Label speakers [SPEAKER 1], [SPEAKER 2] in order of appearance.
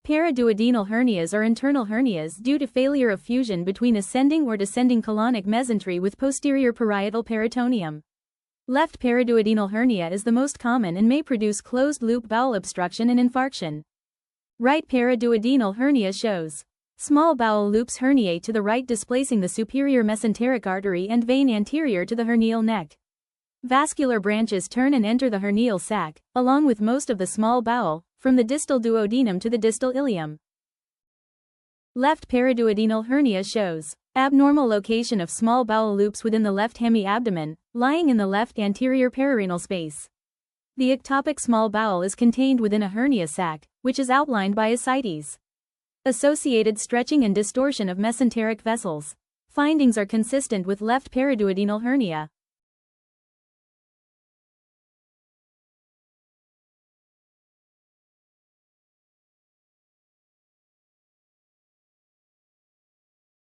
[SPEAKER 1] Paraduodenal hernias are internal hernias due to failure of fusion between ascending or descending colonic mesentery with posterior parietal peritoneum. Left paraduodenal hernia is the most common and may produce closed-loop bowel obstruction and infarction. Right paraduodenal hernia shows small bowel loops herniate to the right, displacing the superior mesenteric artery and vein anterior to the hernial neck. Vascular branches turn and enter the hernial sac, along with most of the small bowel, from the distal duodenum to the distal ileum. Left paraduodenal hernia shows abnormal location of small bowel loops within the left hemiabdomen, lying in the left anterior perirenal space. The ectopic small bowel is contained within a hernia sac, which is outlined by ascites. Associated stretching and distortion of mesenteric vessels. Findings are consistent with left paraduodenal hernia.